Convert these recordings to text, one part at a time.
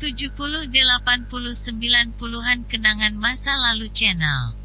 70, 80, 90-an Kenangan Masa Lalu Channel.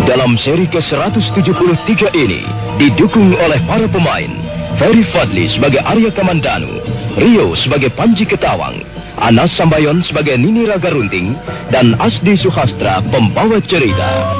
Dalam seri ke-173 ini didukung oleh para pemain Ferry Fadli sebagai Arya Kamandanu, Rio sebagai Panji Ketawang, Anas Sambayon sebagai Nini Raga Runting, dan Asdi Suhastra pembawa cerita.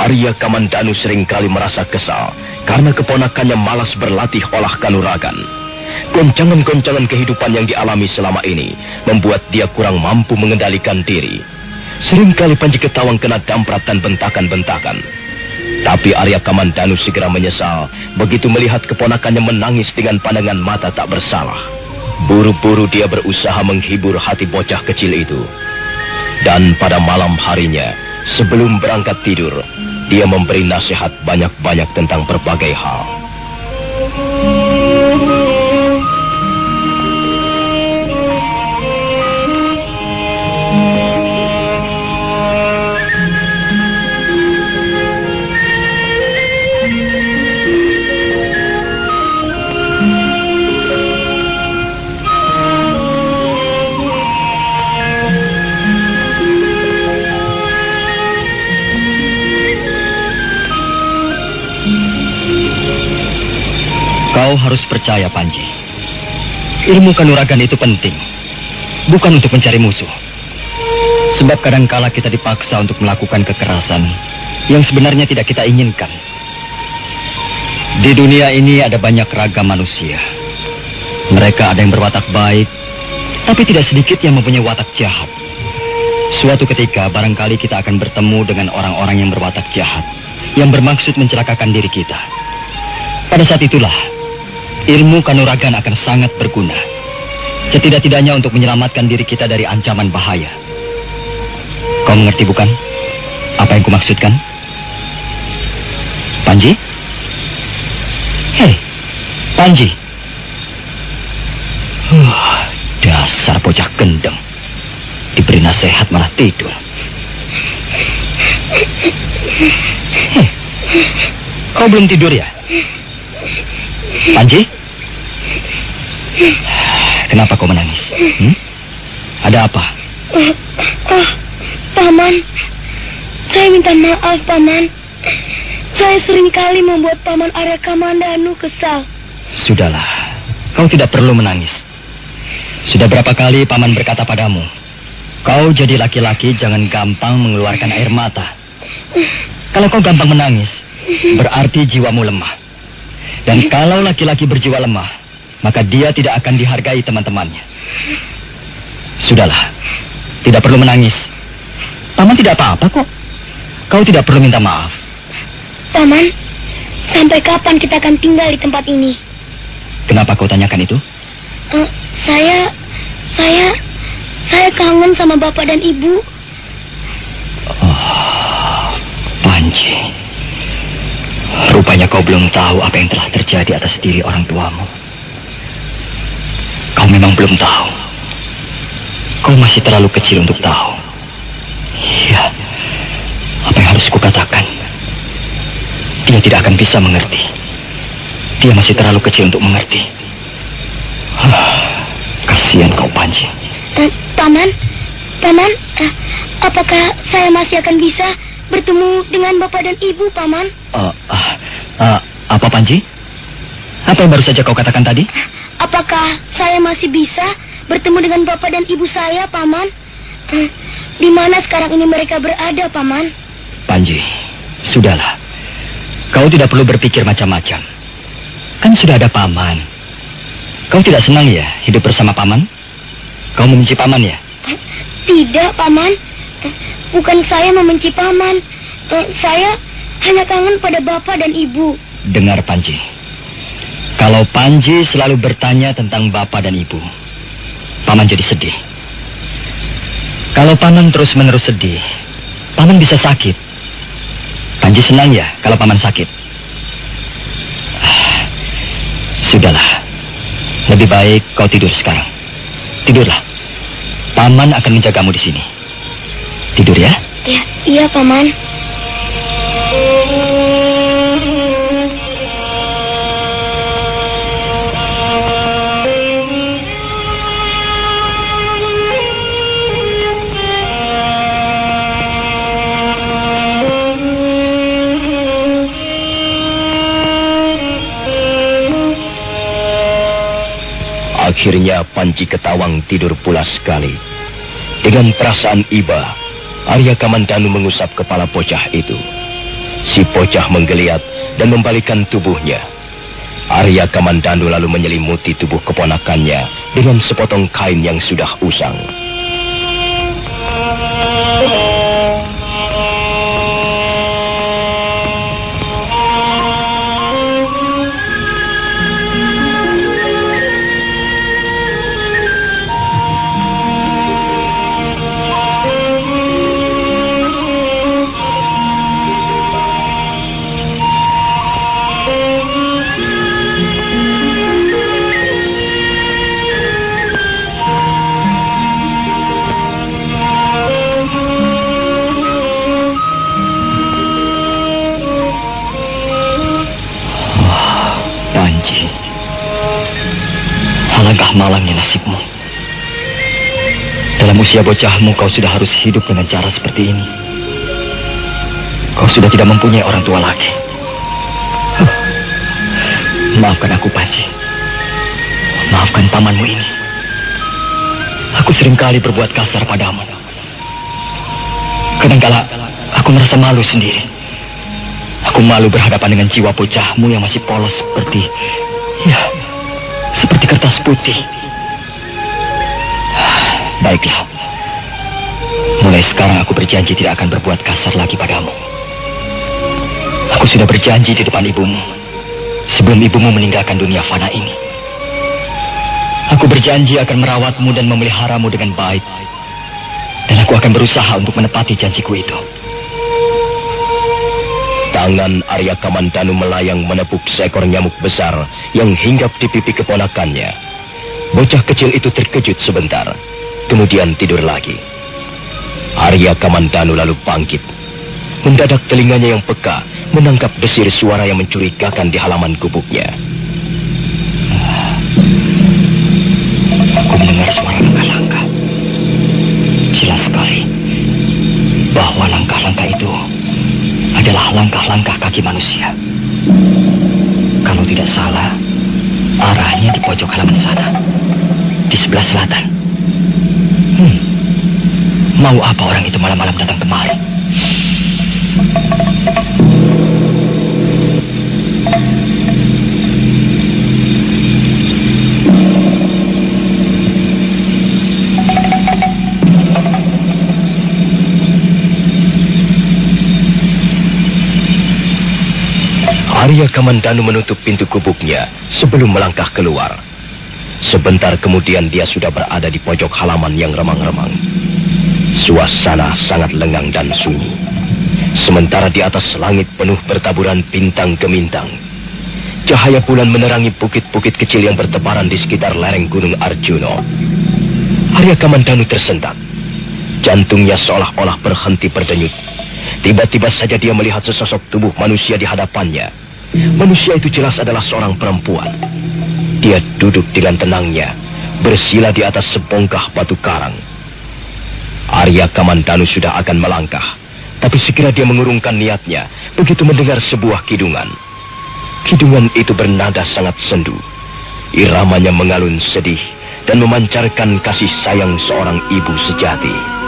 Arya Kamandanu seringkali merasa kesal karena keponakannya malas berlatih olah kanuragan. Goncangan-goncangan kehidupan yang dialami selama ini membuat dia kurang mampu mengendalikan diri. Seringkali Panji Ketawang kena damprat dan bentakan-bentakan. Tapi Arya Kamandanu segera menyesal begitu melihat keponakannya menangis dengan pandangan mata tak bersalah. Buru-buru dia berusaha menghibur hati bocah kecil itu. Dan pada malam harinya, sebelum berangkat tidur, dia memberi nasihat banyak-banyak tentang berbagai hal. Kau harus percaya, Panji. Ilmu kanuragan itu penting, bukan untuk mencari musuh. Sebab kadangkala kita dipaksa untuk melakukan kekerasan yang sebenarnya tidak kita inginkan. Di dunia ini ada banyak ragam manusia. Mereka ada yang berwatak baik, tapi tidak sedikit yang mempunyai watak jahat. Suatu ketika barangkali kita akan bertemu dengan orang-orang yang berwatak jahat, yang bermaksud mencelakakan diri kita. Pada saat itulah ilmu kanuragan akan sangat berguna. Setidak-tidaknya untuk menyelamatkan diri kita dari ancaman bahaya. Kau mengerti bukan apa yang kumaksudkan? Panji? Hei, Panji. Dasar bocah gendeng. Diberi nasihat malah tidur. Hei, kau belum tidur ya? Panji? Kenapa kau menangis? Ada apa? Paman, saya minta maaf, Paman. Saya seringkali membuat Paman Arya Kamandanu kesal. Sudahlah, kau tidak perlu menangis. Sudah berapa kali Paman berkata padamu, kau jadi laki-laki jangan gampang mengeluarkan air mata. Kalau kau gampang menangis, berarti jiwamu lemah. Dan kalau laki-laki berjiwa lemah, maka dia tidak akan dihargai teman-temannya. Sudahlah, tidak perlu menangis. Paman tidak apa-apa kok. Kau tidak perlu minta maaf. Paman, sampai kapan kita akan tinggal di tempat ini? Kenapa kau tanyakan itu? Saya kangen sama bapak dan ibu. Oh, Panji. Rupanya kau belum tahu apa yang telah terjadi atas diri orang tuamu. Kau memang belum tahu. Kau masih terlalu kecil untuk tahu. Iya, apa yang harus kukatakan? Dia tidak akan bisa mengerti. Dia masih terlalu kecil untuk mengerti. Kasihan kau, Panji. Paman, apakah saya masih akan bisa bertemu dengan bapak dan ibu, Paman? Apa, Panji? Apa yang baru saja kau katakan tadi? Apakah saya masih bisa bertemu dengan bapak dan ibu saya, Paman? Di mana sekarang ini mereka berada, Paman? Panji, sudahlah. Kau tidak perlu berpikir macam-macam. Kan sudah ada Paman. Kau tidak senang ya hidup bersama Paman? Kau membenci Paman ya? Tidak, Paman. Bukan saya membenci Paman. Saya hanya kangen pada bapak dan ibu. Dengar, Panji. Kalau Panji selalu bertanya tentang bapak dan ibu, Paman jadi sedih. Kalau Paman terus-menerus sedih, Paman bisa sakit. Panji senang ya kalau Paman sakit? Sudahlah. Lebih baik kau tidur sekarang. Tidurlah. Paman akan menjagamu di sini. Tidur ya? Iya, Paman. Akhirnya Panji Ketawang tidur pula sekali. Dengan perasaan iba, Arya Kamandanu mengusap kepala bocah itu. Si bocah menggeliat dan membalikkan tubuhnya. Arya Kamandanu lalu menyelimuti tubuh keponakannya dengan sepotong kain yang sudah usang. Alangkah malangnya nasibmu. Dalam usia bocahmu kau sudah harus hidup dengan cara seperti ini. Kau sudah tidak mempunyai orang tua lagi. Maafkan aku, Panji. Maafkan pamanmu ini. Aku seringkali berbuat kasar padamu. Kadangkala aku merasa malu sendiri. Aku malu berhadapan dengan jiwa bocahmu yang masih polos seperti kertas putih. Baiklah. Mulai sekarang aku berjanji tidak akan berbuat kasar lagi padamu. Aku sudah berjanji di depan ibumu sebelum ibumu meninggalkan dunia fana ini. Aku berjanji akan merawatmu dan memeliharamu dengan baik. Dan aku akan berusaha untuk menepati janjiku itu. Tangan Arya Kamandanu melayang menepuk seekor nyamuk besar yang hinggap di pipi keponakannya. Bocah kecil itu terkejut sebentar, kemudian tidur lagi. Arya Kamandanu lalu bangkit. Mendadak telinganya yang peka menangkap desir suara yang mencurigakan di halaman gubuknya. Aku mendengar suara langkah-langkah. Jelas sekali bahwa langkah-langkah itu adalah langkah-langkah kaki manusia. Kalau tidak salah, arahnya di pojok halaman sana, di sebelah selatan. Mau apa orang itu malam-malam datang kemari? Arya Kamandanu menutup pintu gubuknya sebelum melangkah keluar. Sebentar kemudian dia sudah berada di pojok halaman yang remang-remang. Suasana sangat lengang dan sunyi. Sementara di atas langit penuh bertaburan bintang gemintang. Cahaya bulan menerangi bukit-bukit kecil yang bertebaran di sekitar lereng Gunung Arjuno. Arya Kamandanu tersentak. Jantungnya seolah-olah berhenti berdenyut. Tiba-tiba saja dia melihat sesosok tubuh manusia di hadapannya. Manusia itu jelas adalah seorang perempuan. Dia duduk dengan tenangnya, bersila di atas sebongkah batu karang. Arya Kamandanu sudah akan melangkah, tapi segera dia mengurungkan niatnya begitu mendengar sebuah kidungan. Kidungan itu bernada sangat sendu. Iramanya mengalun sedih dan memancarkan kasih sayang seorang ibu sejati.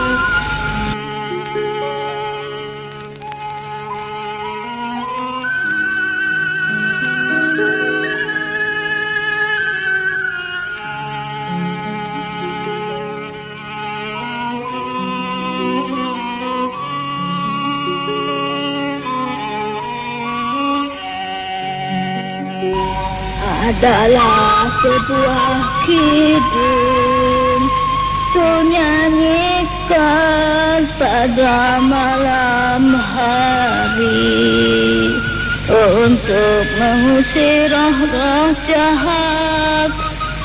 Adalah sebuah kidung kunyanyikan pada malam hari untuk mengusir roh-roh jahat,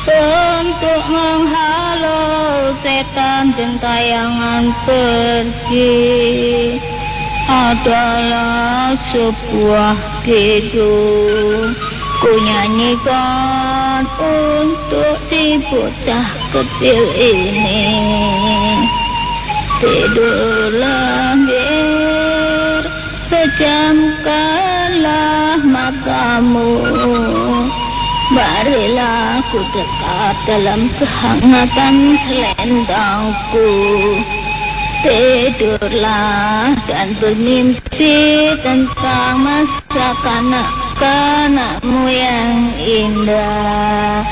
untuk menghalau setan gentayangan pergi. Adalah sebuah kidung kunyanyikan untuk si bocah kecil ini. Tidurlah biar, pejamkanlah matamu. Marilah ku dekat dalam kehangatan selendangku. Tidurlah dan bermimpi tentang masa kanak-kanakmu yang indah.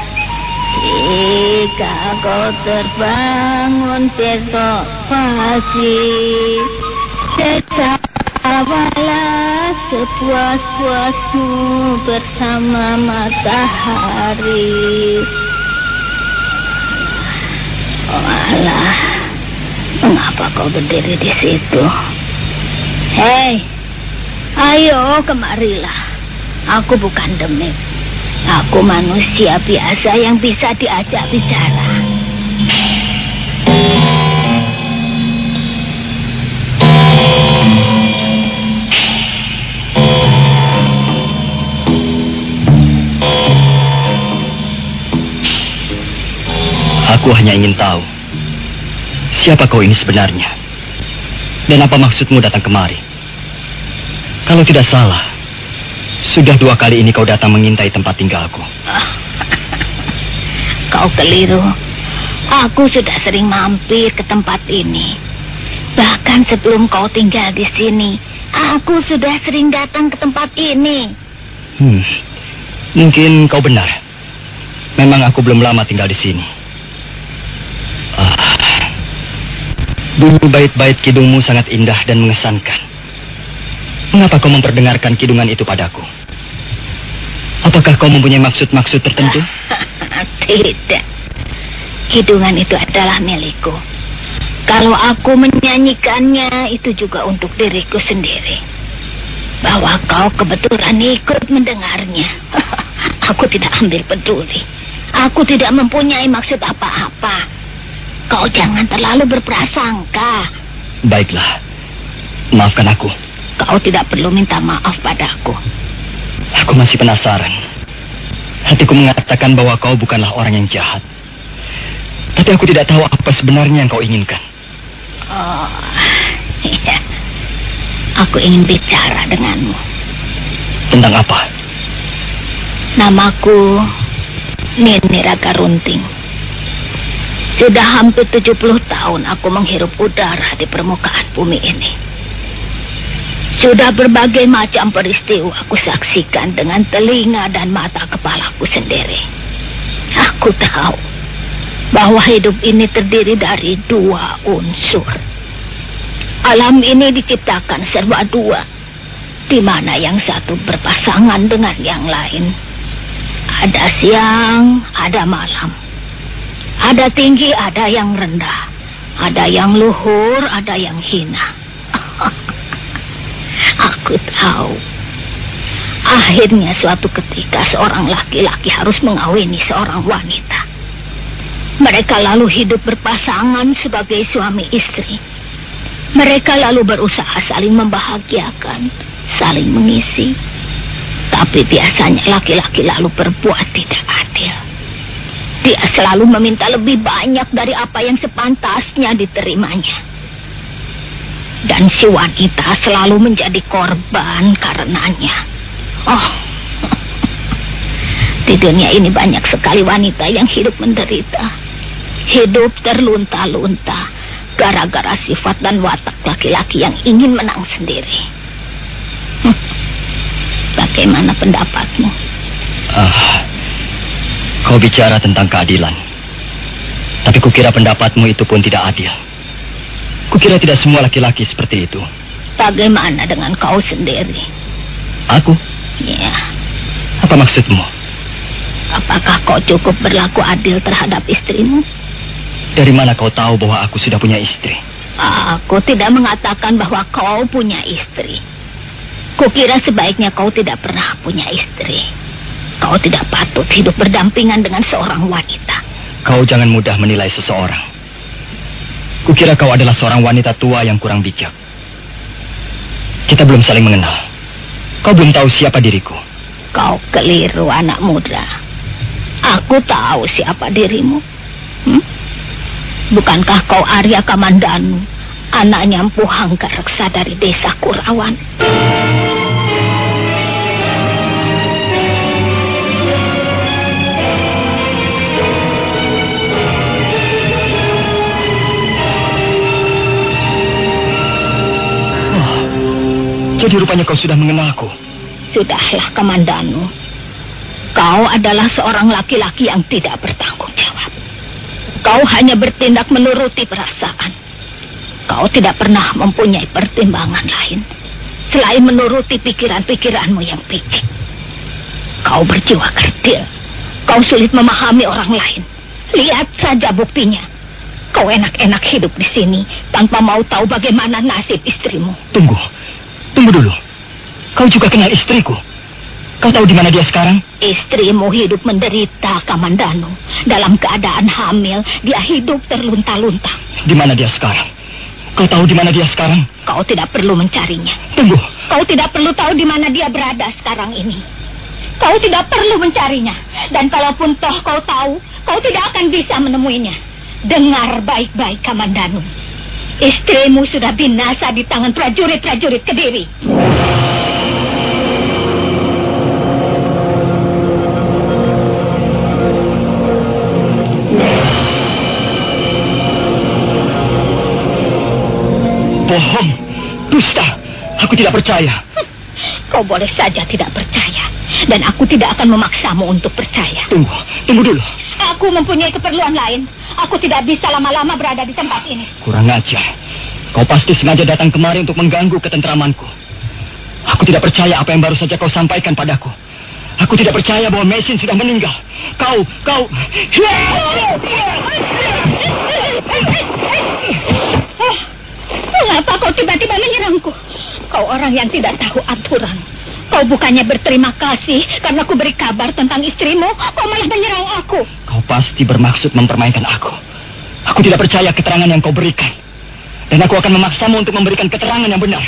Jika kau terbangun besok pagi, tertawalah sepuas-puasmu bersama matahari. Oh alah, mengapa kau berdiri di situ? Hei, ayo kemarilah. Aku bukan demit. Aku manusia biasa yang bisa diajak bicara. Aku hanya ingin tahu, siapa kau ini sebenarnya? Dan apa maksudmu datang kemari? Kalau tidak salah, sudah 2 kali ini kau datang mengintai tempat tinggalku. Kau keliru. Aku sudah sering mampir ke tempat ini. Bahkan sebelum kau tinggal di sini, aku sudah sering datang ke tempat ini. Mungkin kau benar. Memang aku belum lama tinggal di sini. Dulu bait-bait kidungmu sangat indah dan mengesankan. Mengapa kau memperdengarkan kidungan itu padaku? Apakah kau mempunyai maksud-maksud tertentu? Tidak. Kidungan itu adalah milikku. Kalau aku menyanyikannya, itu juga untuk diriku sendiri. Bahwa kau kebetulan ikut mendengarnya, aku tidak ambil peduli. Aku tidak mempunyai maksud apa-apa. Kau jangan terlalu berprasangka. Baiklah, maafkan aku. Kau tidak perlu minta maaf padaku. Aku masih penasaran. Hatiku mengatakan bahwa kau bukanlah orang yang jahat. Tapi aku tidak tahu apa sebenarnya yang kau inginkan. Oh, iya. Aku ingin bicara denganmu. Tentang apa? Namaku Nini Raga Runting. Sudah hampir 70 tahun aku menghirup udara di permukaan bumi ini. Sudah berbagai macam peristiwa aku saksikan dengan telinga dan mata kepalaku sendiri. Aku tahu bahwa hidup ini terdiri dari 2 unsur. Alam ini diciptakan serba 2, di mana yang satu berpasangan dengan yang lain. Ada siang, ada malam. Ada tinggi, ada yang rendah. Ada yang luhur, ada yang hina. Aku tahu. Akhirnya suatu ketika seorang laki-laki harus mengawini seorang wanita. Mereka lalu hidup berpasangan sebagai suami istri. Mereka lalu berusaha saling membahagiakan, saling mengisi. Tapi biasanya laki-laki lalu berbuat tidak adil. Dia selalu meminta lebih banyak dari apa yang sepantasnya diterimanya. Dan si wanita selalu menjadi korban karenanya. Oh, Di dunia ini banyak sekali wanita yang hidup menderita. Hidup terlunta-lunta gara-gara sifat dan watak laki-laki yang ingin menang sendiri. Bagaimana pendapatmu? Kau bicara tentang keadilan. Tapi kukira pendapatmu itu pun tidak adil. Kukira tidak semua laki-laki seperti itu. Bagaimana dengan kau sendiri? Aku? Ya. Apa maksudmu? Apakah kau cukup berlaku adil terhadap istrimu? Dari mana kau tahu bahwa aku sudah punya istri? Aku tidak mengatakan bahwa kau punya istri. Kukira sebaiknya kau tidak pernah punya istri. Kau tidak patut hidup berdampingan dengan seorang wanita. Kau jangan mudah menilai seseorang. Kukira kau adalah seorang wanita tua yang kurang bijak. Kita belum saling mengenal. Kau belum tahu siapa diriku. Kau keliru, anak muda. Aku tahu siapa dirimu. Bukankah kau Arya Kamandanu, anaknya Empu Hanggareksa dari desa Kurawan? Jadi rupanya kau sudah mengenalku. Sudahlah, Kamandanu. Kau adalah seorang laki-laki yang tidak bertanggung jawab. Kau hanya bertindak menuruti perasaan. Kau tidak pernah mempunyai pertimbangan lain selain menuruti pikiran-pikiranmu yang picik. Kau berjiwa kerdil. Kau sulit memahami orang lain. Lihat saja buktinya. Kau enak-enak hidup di sini tanpa mau tahu bagaimana nasib istrimu. Tunggu dulu. Kau juga kenal istriku. Kau tahu di mana dia sekarang? Istrimu hidup menderita, Kamandanu. Dalam keadaan hamil, dia hidup terlunta-lunta. Di mana dia sekarang? Kau tahu di mana dia sekarang? Kau tidak perlu mencarinya. Tunggu. Kau tidak perlu tahu di mana dia berada sekarang ini. Kau tidak perlu mencarinya. Dan kalaupun toh kau tahu, kau tidak akan bisa menemuinya. Dengar baik-baik, Kamandanu. Istrimu sudah binasa di tangan prajurit-prajurit Kediri. Bohong, dusta. Aku tidak percaya. Kau boleh saja tidak percaya. Dan aku tidak akan memaksamu untuk percaya. Tunggu dulu. Aku mempunyai keperluan lain. Aku tidak bisa lama-lama berada di tempat ini. Kurang ajar. Kau pasti sengaja datang kemari untuk mengganggu ketentramanku. Aku tidak percaya apa yang baru saja kau sampaikan padaku. Aku tidak percaya bahwa Mesin sudah meninggal. Kau... Mengapa kau tiba-tiba menyerangku? Kau orang yang tidak tahu aturan. Kau bukannya berterima kasih karena aku beri kabar tentang istrimu, kau malah menyerang aku. Kau pasti bermaksud mempermainkan aku. Aku tidak percaya keterangan yang kau berikan. Dan aku akan memaksamu untuk memberikan keterangan yang benar.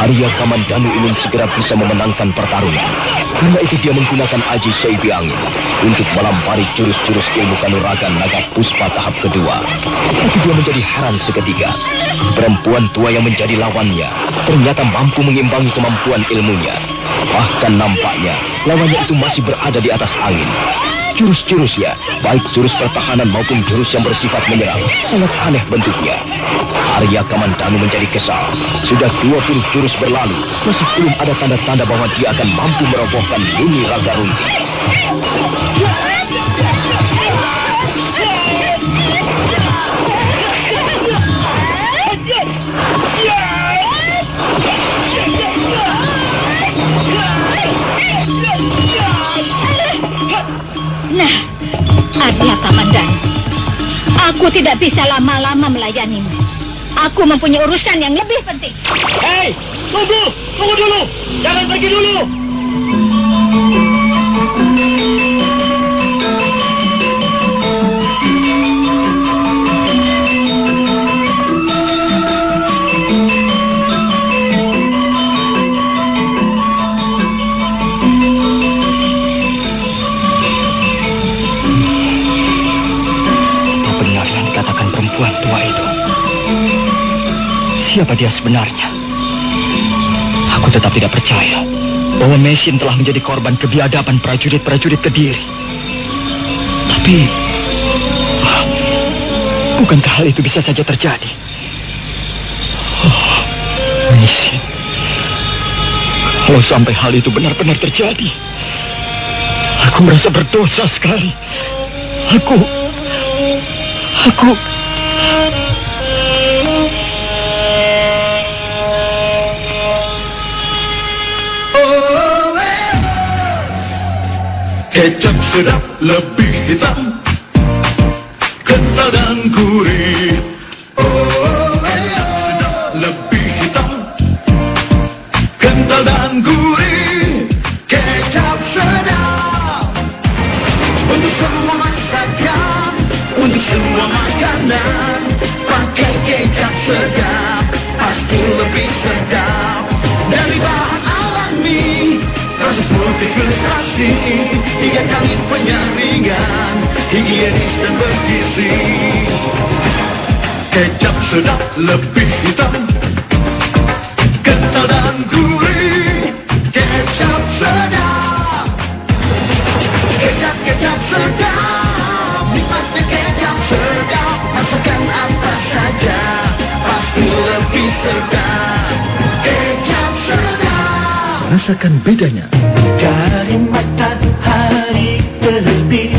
Arya Kamandanu ingin segera bisa memenangkan pertarungan. Karena itu dia menggunakan Aji Seibi Angin untuk melampaui jurus-jurus ilmu kanuragan naga puspa tahap kedua. Tapi dia menjadi heran seketika. Perempuan tua yang menjadi lawannya ternyata mampu mengimbangi kemampuan ilmunya. Bahkan nampaknya lawannya itu masih berada di atas angin. Jurus-jurusnya, baik jurus pertahanan maupun jurus yang bersifat menyerang, sangat aneh bentuknya. Arya Kamandanu menjadi kesal. Sudah 20 jurus berlalu, masih belum ada tanda-tanda bahwa dia akan mampu merobohkan Yuni Raga Runting. Nah, Arya Kamandanu, aku tidak bisa lama-lama melayanimu. Aku mempunyai urusan yang lebih penting. Hei, tunggu dulu. Jangan pergi dulu. siapa dia sebenarnya. Aku tetap tidak percaya bahwa Mesin telah menjadi korban kebiadaban prajurit-prajurit Kediri. Tapi, bukankah hal itu bisa saja terjadi? Oh, Mesin. Kalau sampai hal itu benar-benar terjadi, aku merasa berdosa sekali. Aku... Kecap sedap lebih hitam, kental dan gurih. Oh, kecap sedap lebih hitam, kental dan gurih. Kecap sedap untuk semua masakan, untuk semua makanan. Pakai kecap sedap pasti lebih sedap dari bahan alami. Proses multiplikasi hingga kali penyaringan, higienis dan bergizi. Kecap sedap lebih hitam, kental dan gurih. Kecap sedap, kecap sedap, nikmatnya kecap sedap. Masakan apa saja pasti lebih sedap. Kecap sedap, rasakan bedanya. Dari matahari terbit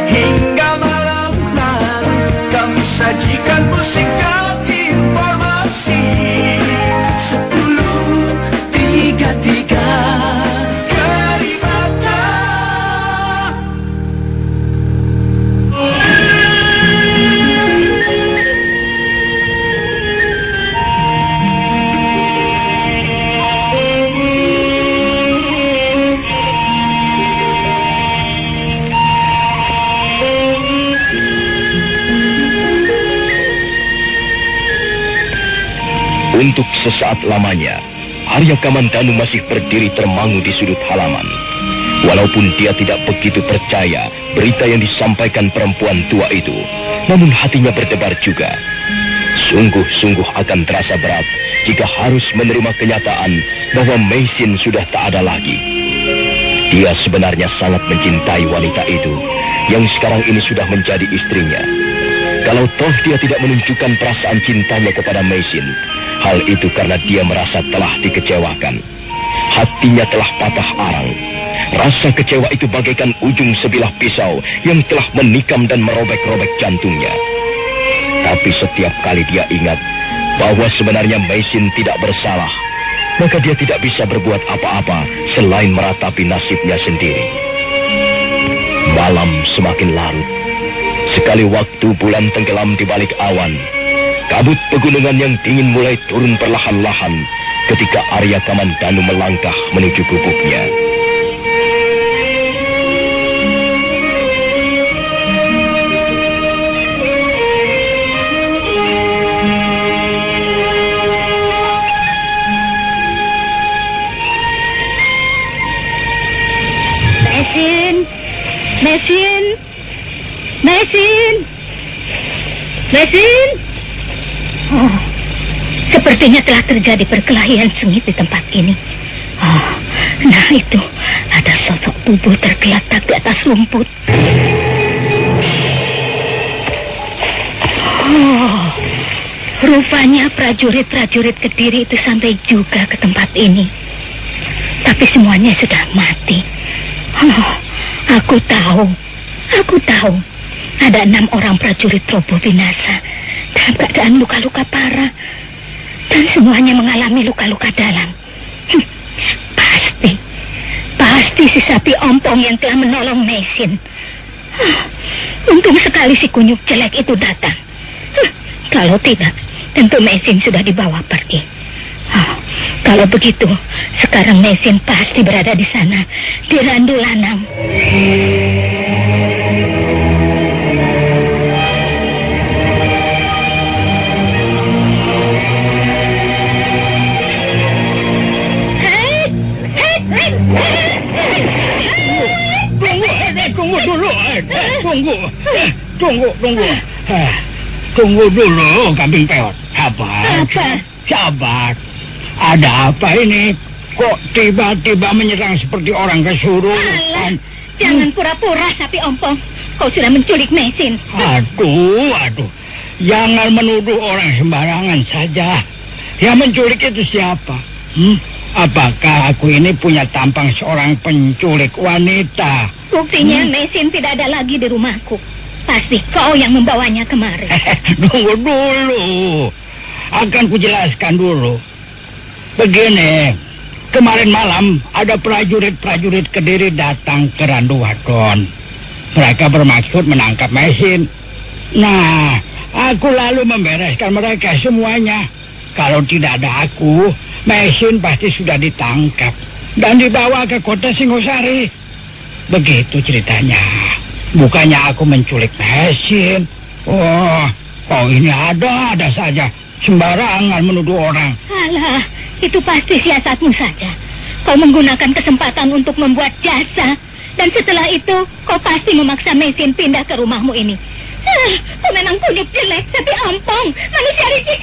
hingga malam larut, kami sajikan musik dan informasi. 10.33 Karimata. Untuk sesaat lamanya, Arya Kamandanu masih berdiri termangu di sudut halaman. Walaupun dia tidak begitu percaya berita yang disampaikan perempuan tua itu, namun hatinya berdebar juga. Sungguh-sungguh akan terasa berat jika harus menerima kenyataan bahwa Mesin sudah tak ada lagi. Dia sebenarnya sangat mencintai wanita itu, yang sekarang ini sudah menjadi istrinya. Kalau toh dia tidak menunjukkan perasaan cintanya kepada Mesin, hal itu karena dia merasa telah dikecewakan. Hatinya telah patah arang. Rasa kecewa itu bagaikan ujung sebilah pisau yang telah menikam dan merobek-robek jantungnya. Tapi setiap kali dia ingat bahwa sebenarnya Mesin tidak bersalah, maka dia tidak bisa berbuat apa-apa selain meratapi nasibnya sendiri. Malam semakin larut. Sekali waktu bulan tenggelam di balik awan, kabut pegunungan yang dingin mulai turun perlahan-lahan ketika Arya Kamandanu melangkah menuju gubuknya. Mesin. Oh, sepertinya telah terjadi perkelahian sengit di tempat ini. Oh, nah itu, ada sosok tubuh tergeletak di atas rumput. Oh, rupanya prajurit-prajurit Kediri itu sampai juga ke tempat ini. Tapi semuanya sudah mati. Oh, aku tahu. Ada 6 orang prajurit roboh binasa dalam keadaan luka-luka parah. Dan semuanya mengalami luka-luka dalam. Pasti si sapi ompong yang telah menolong Mesin. Untung sekali si kunyuk jelek itu datang. Kalau tidak, tentu Mesin sudah dibawa pergi. Kalau begitu, sekarang Mesin pasti berada di sana, di Randu Lanang. Tunggu dulu, Kambing Peot. Apa? sabar. Ada apa ini? Kok tiba-tiba menyerang seperti orang kesurupan? Jangan pura-pura, Sapi Ompong. Kau sudah menculik Mesin. Aduh. Jangan menuduh orang sembarangan saja. Yang menculik itu siapa? Apakah aku ini punya tampang seorang penculik wanita? Buktinya Mesin tidak ada lagi di rumahku. Pasti kau yang membawanya kemari. Tunggu dulu. Akan kujelaskan dulu. Begini, kemarin malam ada prajurit-prajurit Kediri datang ke Randuwadon. Mereka bermaksud menangkap Mesin. Nah, aku lalu membereskan mereka semuanya. Kalau tidak ada aku, Mesin pasti sudah ditangkap dan dibawa ke kota Singosari. Begitu ceritanya. Bukannya aku menculik Mesin. Oh ini ada saja. Sembarangan menuduh orang. Alah, itu pasti siasatmu saja. Kau menggunakan kesempatan untuk membuat jasa. Dan setelah itu, kau pasti memaksa Mesin pindah ke rumahmu ini. Kau memang kunyuk jelek, Sapi Ompong. Manusia licik.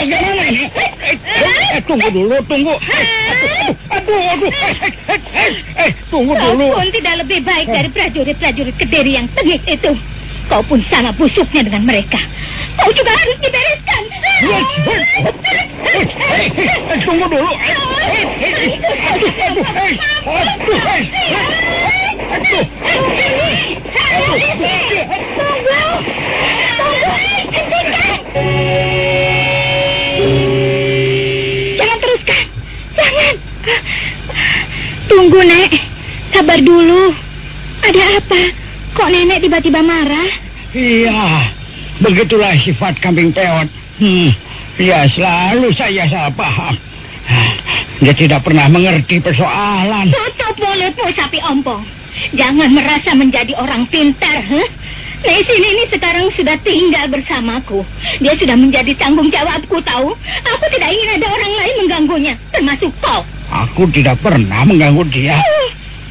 Gimana ini? Tunggu dulu. Tunggu dulu. Kau pun tidak lebih baik dari prajurit-prajurit Kediri yang tengik itu. Kau pun sama busuknya dengan mereka. Kau juga harus dibereskan. Tunggu dulu. Jangan teruskan. Jangan. Tunggu, Nek. Sabar dulu. Ada apa? Kok Nenek tiba-tiba marah? Iya, begitulah sifat kambing peot. Ya, selalu saya salah paham. Dia tidak pernah mengerti persoalan. Tutup mulutmu, Sapi Ompong. Jangan merasa menjadi orang pintar, Mesin ini sekarang sudah tinggal bersamaku. Dia sudah menjadi tanggung jawabku, tahu? Aku tidak ingin ada orang lain mengganggunya, termasuk kau. Aku tidak pernah mengganggu dia.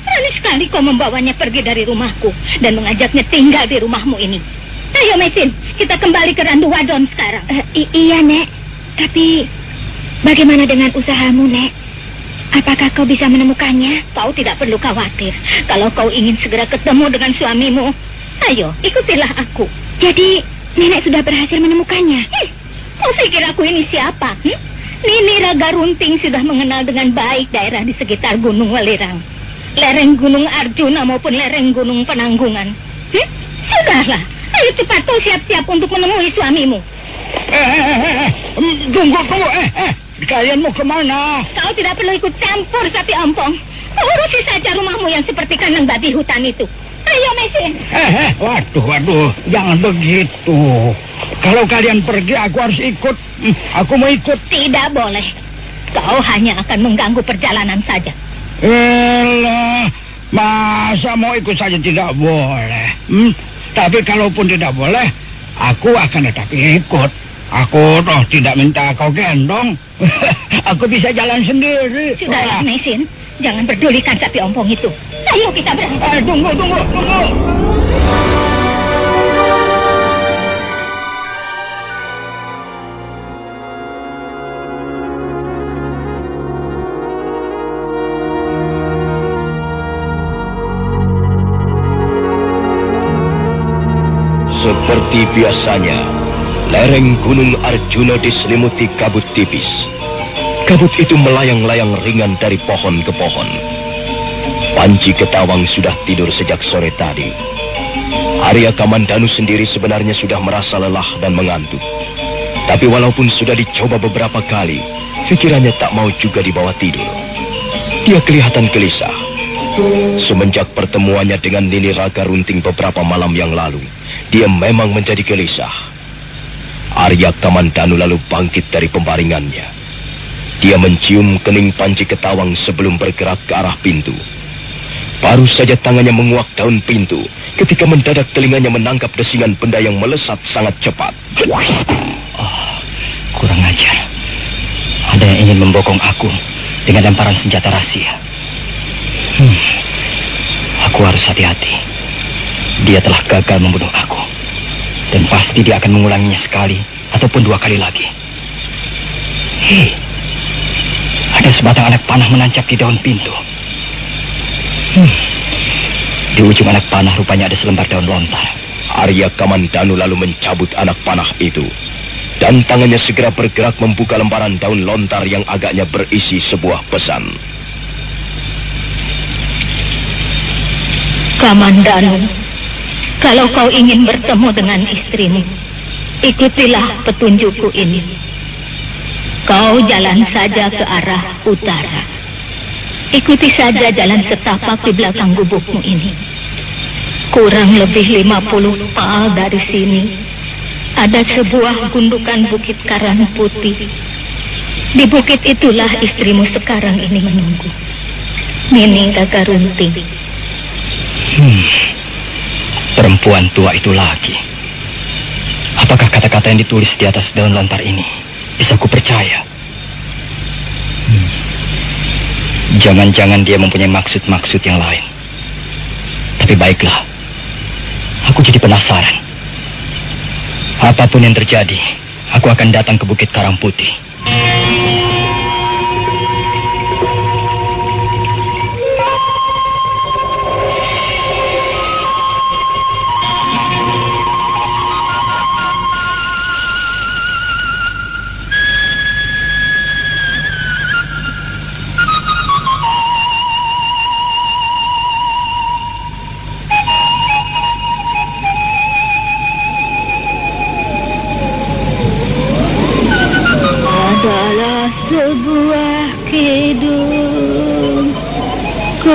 Berani sekali kau membawanya pergi dari rumahku dan mengajaknya tinggal di rumahmu ini. Ayo, Mesin, kita kembali ke Randuwadon sekarang. Iya, Nek. Tapi bagaimana dengan usahamu, Nek? Apakah kau bisa menemukannya? Kau tidak perlu khawatir. Kalau kau ingin segera ketemu dengan suamimu, ayo, ikutilah aku. Jadi, Nenek sudah berhasil menemukannya? Kau pikir aku ini siapa? Nini Raga Runting sudah mengenal dengan baik daerah di sekitar Gunung Welirang. Lereng Gunung Arjuna maupun lereng Gunung Penanggungan. Sudahlah, ayo cepat kau siap-siap untuk menemui suamimu. Tunggu. Kalian mau kemana? Kau tidak perlu ikut campur, Sapi Ompong. Kau urusi saja rumahmu yang seperti kandang babi hutan itu. Ayo, Mesin. Waduh, jangan begitu. Kalau kalian pergi, aku harus ikut. Aku mau ikut. Tidak boleh. Kau hanya akan mengganggu perjalanan saja. Elah, masa mau ikut saja tidak boleh? Tapi kalaupun tidak boleh, aku akan tetap ikut. Aku toh tidak minta kau gendong. Aku bisa jalan sendiri. Sudahlah, Mesin. Jangan pedulikan Sapi Ompong itu. Ayo kita berangkat. Tunggu. Seperti biasanya, lereng Gunung Arjuna diselimuti kabut tipis. Kabut itu melayang-layang ringan dari pohon ke pohon. Panji Ketawang sudah tidur sejak sore tadi. Arya Kamandanu sendiri sebenarnya sudah merasa lelah dan mengantuk. Tapi walaupun sudah dicoba beberapa kali, pikirannya tak mau juga dibawa tidur. Dia kelihatan gelisah. Semenjak pertemuannya dengan Nini Raga Runting beberapa malam yang lalu, dia memang menjadi gelisah. Arya Kamandanu lalu bangkit dari pembaringannya. Dia mencium kening Panji Ketawang sebelum bergerak ke arah pintu. Baru saja tangannya menguak daun pintu, ketika mendadak telinganya menangkap desingan benda yang melesat sangat cepat. Kurang ajar. Ada yang ingin membokong aku dengan lemparan senjata rahasia. Aku harus hati-hati. Dia telah gagal membunuh aku. Dan pasti dia akan mengulanginya sekali ataupun 2 kali lagi. Hei, ada sebatang anak panah menancap di daun pintu. Di ujung anak panah rupanya ada selembar daun lontar. Arya Kamandanu lalu mencabut anak panah itu, dan tangannya segera bergerak membuka lembaran daun lontar yang agaknya berisi sebuah pesan. Kamandanu, kalau kau ingin bertemu dengan istrimu, ikutilah petunjukku ini. Kau jalan saja ke arah utara. Ikuti saja jalan setapak di belakang gubukmu ini. Kurang lebih 50 pal dari sini ada sebuah gundukan bukit karang putih. Di bukit itulah istrimu sekarang ini menunggu, Nini Raga Runting. Perempuan tua itu lagi. Apakah kata-kata yang ditulis di atas daun lontar ini bisa ku percaya? Jangan-jangan dia mempunyai maksud-maksud yang lain. Tapi baiklah, aku jadi penasaran. Apapun yang terjadi, aku akan datang ke Bukit Karang Putih.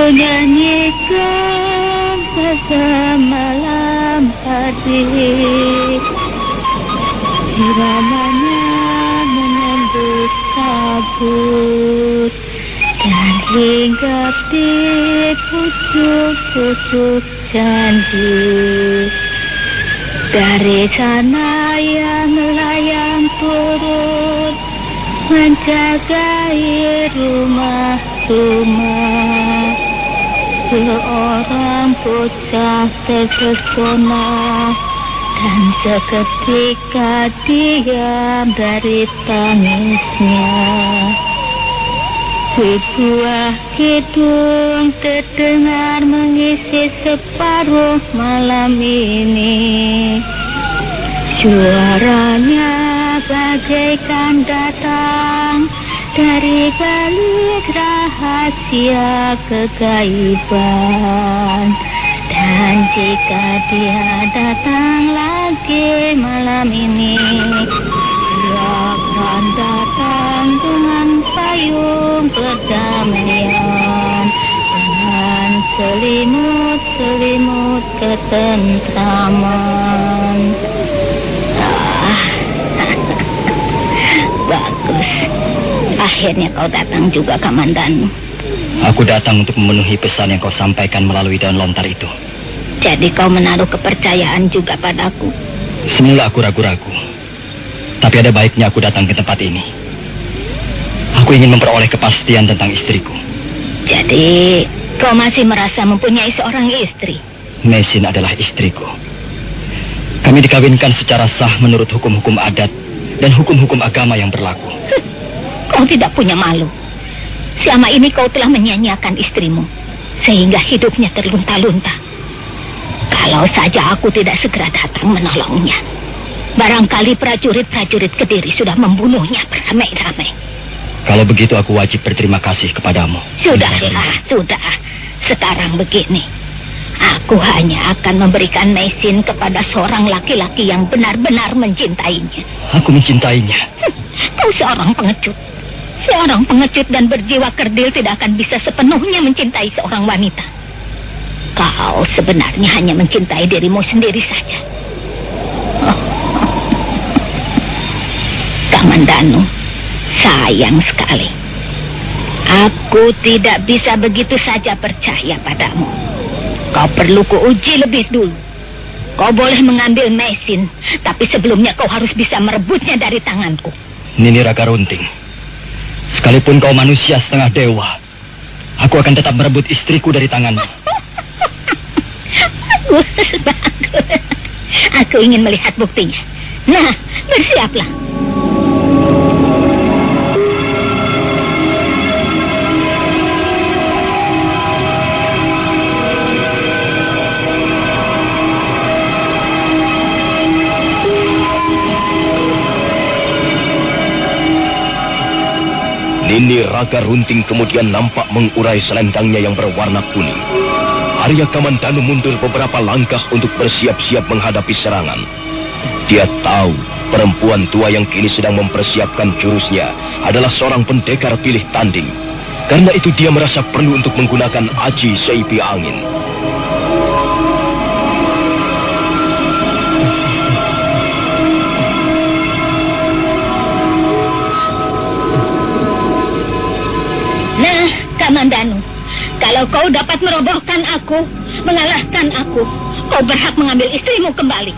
Nyanyikan bersama malam hari, iramanya menembus kabut dan hinggap di pucuk-pucuk janji. Dari sana yang melayang turun menjagai rumah-rumah. Seorang bocah terpesona dan seketika diam dari tangisnya. Sebuah kidung terdengar mengisi separuh malam ini. Suaranya bagaikan datang dari balik rahasia kegaiban. Dan jika dia datang lagi malam ini, dia akan datang dengan payung perdamaian, dengan selimut-selimut ketentraman. Bagus. Akhirnya kau datang juga, Kamandanu. Aku datang untuk memenuhi pesan yang kau sampaikan melalui daun lontar itu. Jadi kau menaruh kepercayaan juga padaku? Semula aku ragu-ragu. Tapi ada baiknya aku datang ke tempat ini. Aku ingin memperoleh kepastian tentang istriku. Jadi kau masih merasa mempunyai seorang istri? Mesin adalah istriku. Kami dikawinkan secara sah menurut hukum-hukum adat dan hukum-hukum agama yang berlaku. Kau tidak punya malu. Selama ini kau telah menyia-nyiakan istrimu, sehingga hidupnya terlunta-lunta. Kalau saja aku tidak segera datang menolongnya, barangkali prajurit-prajurit Kediri sudah membunuhnya beramai-ramai. Kalau begitu aku wajib berterima kasih kepadamu. Sudahlah, sudah. Sekarang begini. Aku hanya akan memberikan Mesin kepada seorang laki-laki yang benar-benar mencintainya. Aku mencintainya. Kau seorang pengecut. Seorang pengecut dan berjiwa kerdil tidak akan bisa sepenuhnya mencintai seorang wanita. Kau sebenarnya hanya mencintai dirimu sendiri saja. Kamandanu, sayang sekali. Aku tidak bisa begitu saja percaya padamu. Kau perlu kuuji lebih dulu. Kau boleh mengambil Mesin, tapi sebelumnya kau harus bisa merebutnya dari tanganku. Nini Raga Runting, sekalipun kau manusia setengah dewa, aku akan tetap merebut istriku dari tanganmu. Bagus. Aku ingin melihat buktinya. Nah, Bersiaplah. Nini Raga Runting kemudian nampak mengurai selendangnya yang berwarna kuning. Arya Kamandanu mundur beberapa langkah untuk bersiap-siap menghadapi serangan. Dia tahu perempuan tua yang kini sedang mempersiapkan jurusnya adalah seorang pendekar pilih tanding. Karena itu dia merasa perlu untuk menggunakan aji seipi angin. Kamandanu, kalau kau dapat merobohkan aku, mengalahkan aku, kau berhak mengambil istrimu kembali.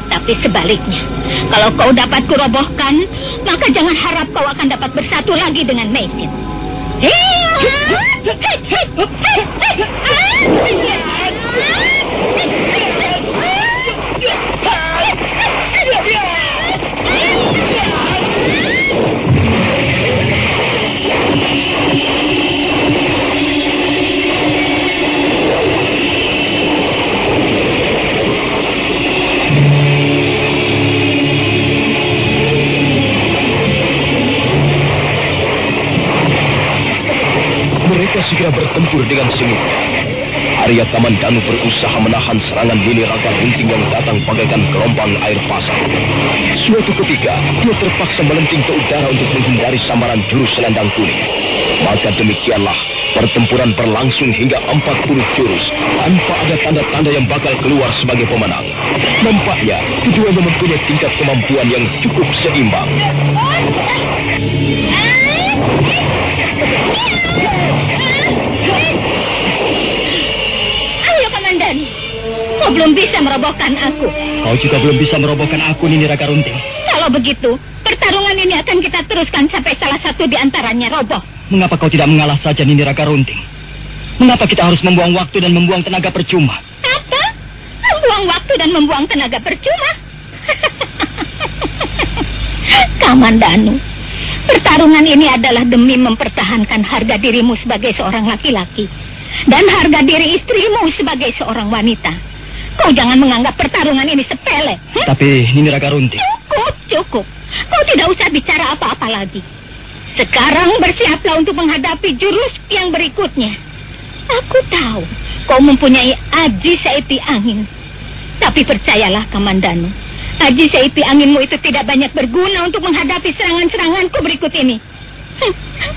Tapi sebaliknya, kalau kau dapat kurobohkan, maka jangan harap kau akan dapat bersatu lagi dengan Meisin. Segera bertempur dengan sengit. Arya Kamandanu berusaha menahan serangan Nini Raga Runting yang datang bagaikan gelombang air pasang. Suatu ketika, dia terpaksa melenting ke udara untuk menghindari samaran jurus selendang kuning. Maka demikianlah, pertempuran berlangsung hingga 40 jurus, tanpa ada tanda-tanda yang bakal keluar sebagai pemenang. Nampaknya, keduanya mempunyai tingkat kemampuan yang cukup seimbang. Ayo Kamandanu, kau belum bisa merobohkan aku. Kau juga belum bisa merobohkan aku, Nini Raga Runting. Kalau begitu, pertarungan ini akan kita teruskan sampai salah satu di antaranya roboh. Mengapa kau tidak mengalah saja, Nini Raga Runting? Mengapa kita harus membuang waktu dan membuang tenaga percuma? Apa? Membuang waktu dan membuang tenaga percuma? Kamandanu, pertarungan ini adalah demi mempertahankan harga dirimu sebagai seorang laki-laki dan harga diri istrimu sebagai seorang wanita. Kau jangan menganggap pertarungan ini sepele. Tapi, Nini Raga Runting... Cukup. Kau tidak usah bicara apa-apa lagi. Sekarang bersiaplah untuk menghadapi jurus yang berikutnya. Aku tahu kau mempunyai aji seipi angin. Tapi percayalah Kamandanu, aji seipi anginmu itu tidak banyak berguna untuk menghadapi serangan-seranganku berikut ini.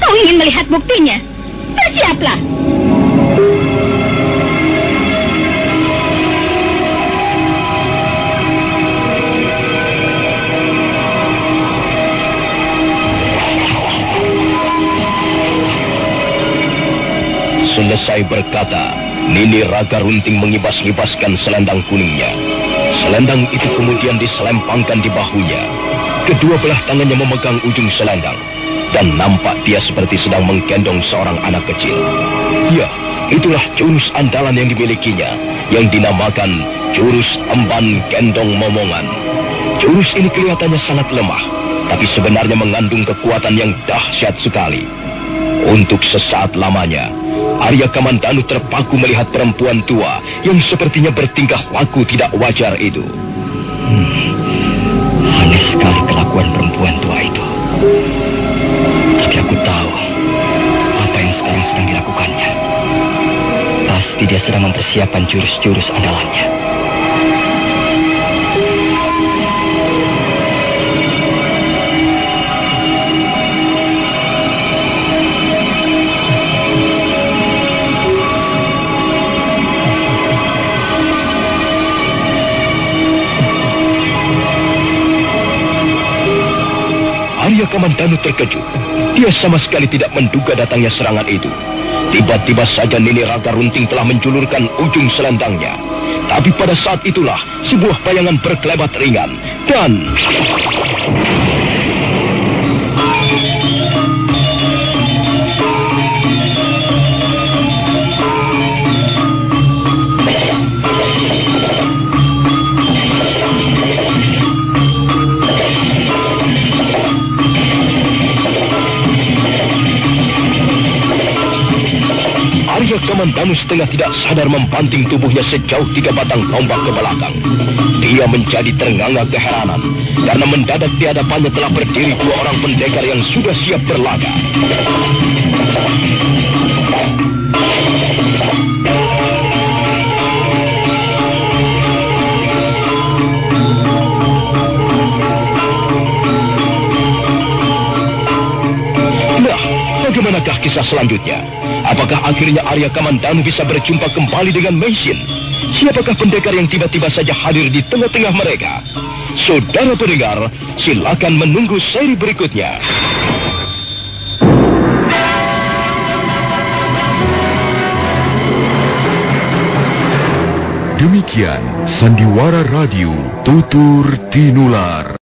Kau ingin melihat buktinya? Bersiaplah. Selesai berkata, Nini Raga Runting mengibas-ngibaskan selendang kuningnya. Selendang itu kemudian diselempangkan di bahunya. Kedua belah tangannya memegang ujung selendang. Dan nampak dia seperti sedang menggendong seorang anak kecil. Ya, itulah jurus andalan yang dimilikinya, yang dinamakan jurus emban gendong momongan. Jurus ini kelihatannya sangat lemah, tapi sebenarnya mengandung kekuatan yang dahsyat sekali. Untuk sesaat lamanya, Arya Kamandanu terpaku melihat perempuan tua yang sepertinya bertingkah laku tidak wajar itu. Aneh sekali kelakuan perempuan tua itu. Tapi aku tahu apa yang sekarang sedang dilakukannya. Pasti dia sedang mempersiapkan jurus-jurus andalannya. Arya Kamandanu terkejut. Dia sama sekali tidak menduga datangnya serangan itu. Tiba-tiba saja Nini Raga Runting telah menjulurkan ujung selendangnya. Tapi pada saat itulah sebuah bayangan berkelebat ringan dan... Kamandanu setengah tidak sadar membanting tubuhnya sejauh 3 batang tombak ke belakang. Dia menjadi ternganga keheranan karena mendadak di hadapannya telah berdiri 2 orang pendekar yang sudah siap berlaga. Bagaimanakah kisah selanjutnya? Apakah akhirnya Arya Kamandanu bisa berjumpa kembali dengan Meisin? Siapakah pendekar yang tiba-tiba saja hadir di tengah-tengah mereka? Saudara pendengar, silakan menunggu seri berikutnya. Demikian Sandiwara Radio Tutur Tinular.